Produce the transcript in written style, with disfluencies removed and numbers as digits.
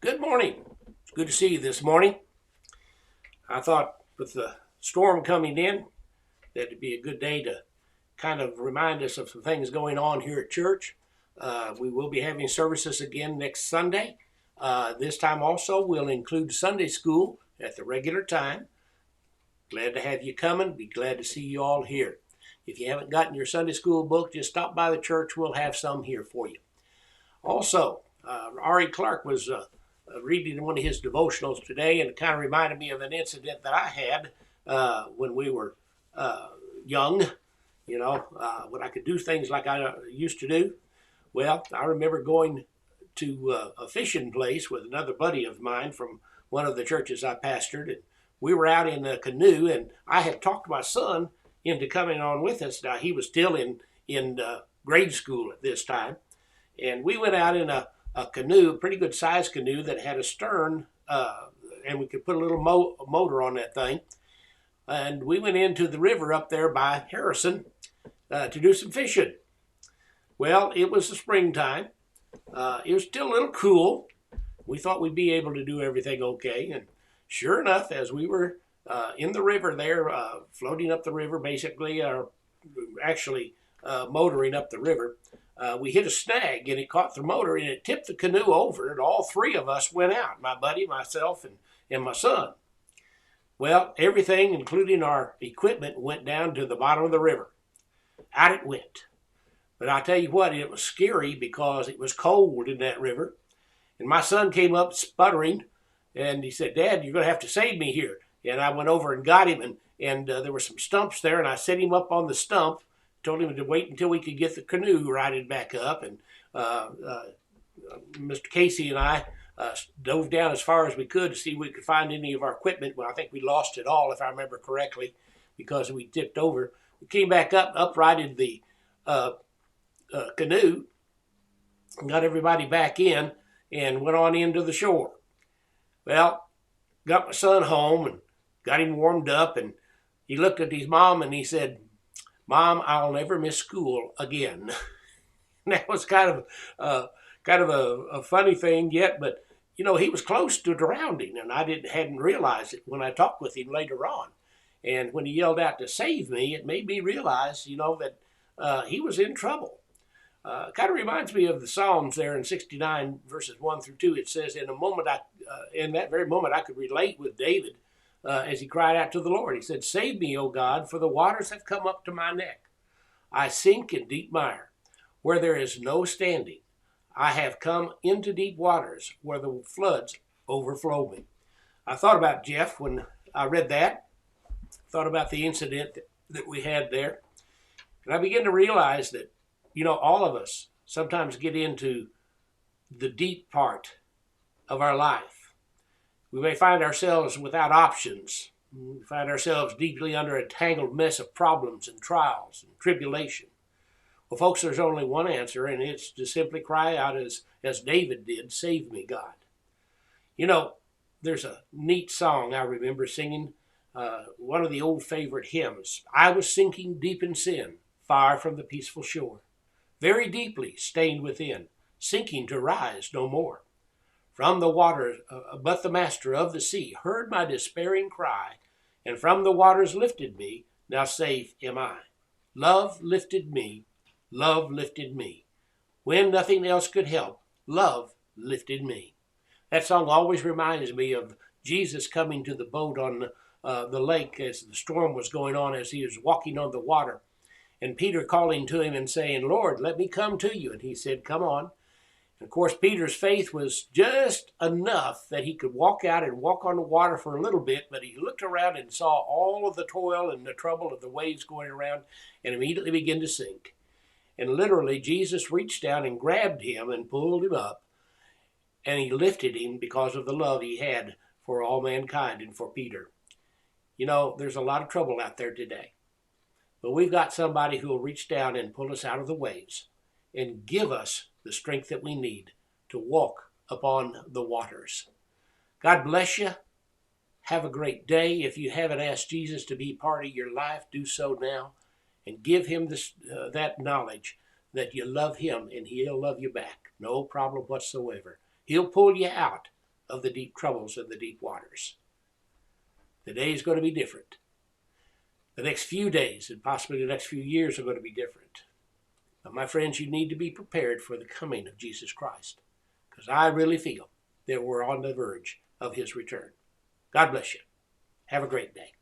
Good morning. It's good to see you this morning. I thought with the storm coming in that it'd be a good day to kind of remind us of some things going on here at church. We will be having services again next Sunday. This time also we'll include Sunday school at the regular time. Glad to have you coming. Be glad to see you all here. If you haven't gotten your Sunday school book, just stop by the church. We'll have some here for you. Also, Ari Clark was reading one of his devotionals today, and it kind of reminded me of an incident that I had when we were young, when I could do things like I used to do. Well, I remember going to a fishing place with another buddy of mine from one of the churches I pastored, and we were out in a canoe, and I had talked my son into coming on with us. Now, he was still in grade school at this time, and we went out in a canoe, a pretty good sized canoe that had a stern, and we could put a little motor on that thing. And we went into the river up there by Harrison to do some fishing. Well, it was the springtime. It was still a little cool. We thought we'd be able to do everything okay. And sure enough, as we were in the river there, floating up the river basically, or actually motoring up the river, we hit a snag and it caught the motor and it tipped the canoe over, and all three of us went out, my buddy, myself, and my son. Well, everything, including our equipment, went down to the bottom of the river. Out it went. But I tell you what, it was scary because it was cold in that river. And my son came up sputtering and he said, "Dad, you're going to have to save me here." And I went over and got him, and there were some stumps there, and I set him up on the stump, told him to wait until we could get the canoe righted back up. And Mr. Casey and I dove down as far as we could to see if we could find any of our equipment. Well, I think we lost it all, if I remember correctly, because we tipped over. We came back up, uprighted the canoe, and got everybody back in, and went on into the shore. Well, got my son home and got him warmed up, and he looked at his mom and he said, "Mom, I'll never miss school again." And that was kind of a funny thing yet, but he was close to drowning, and I hadn't realized it when I talked with him later on. And when he yelled out to save me, it made me realize, that he was in trouble. Kind of reminds me of the Psalms there in 69 verses 1 through 2. It says, in that very moment, I could relate with David as he cried out to the Lord. He said, "Save me, O God, for the waters have come up to my neck. I sink in deep mire, where there is no standing. I have come into deep waters, where the floods overflow me." I thought about Jeff when I read that, thought about the incident that we had there. And I began to realize that, all of us sometimes get into the deep part of our life. We may find ourselves without options. We find ourselves deeply under a tangled mess of problems and trials and tribulation. Well, folks, there's only one answer, and it's to simply cry out as David did, "Save me, God." There's a neat song I remember singing, one of the old favorite hymns. "I was sinking deep in sin, far from the peaceful shore, very deeply stained within, sinking to rise no more. From the waters, but the master of the sea heard my despairing cry, and from the waters lifted me, now safe am I. Love lifted me, love lifted me. When nothing else could help, love lifted me." That song always reminds me of Jesus coming to the boat on the lake as the storm was going on, as he was walking on the water. And Peter calling to him and saying, "Lord, let me come to you." And he said, "Come on." And of course, Peter's faith was just enough that he could walk out and walk on the water for a little bit, but he looked around and saw all of the toil and the trouble of the waves going around and immediately began to sink. And literally, Jesus reached down and grabbed him and pulled him up, and he lifted him because of the love he had for all mankind and for Peter. There's a lot of trouble out there today, but we've got somebody who will reach down and pull us out of the waves and give us the strength that we need to walk upon the waters. God bless you. Have a great day. If you haven't asked Jesus to be part of your life, do so now, and give him that knowledge that you love him and he'll love you back. No problem whatsoever. He'll pull you out of the deep troubles and the deep waters. The day is going to be different. The next few days and possibly the next few years are going to be different. But my friends, you need to be prepared for the coming of Jesus Christ, because I really feel that we're on the verge of his return. God bless you. Have a great day.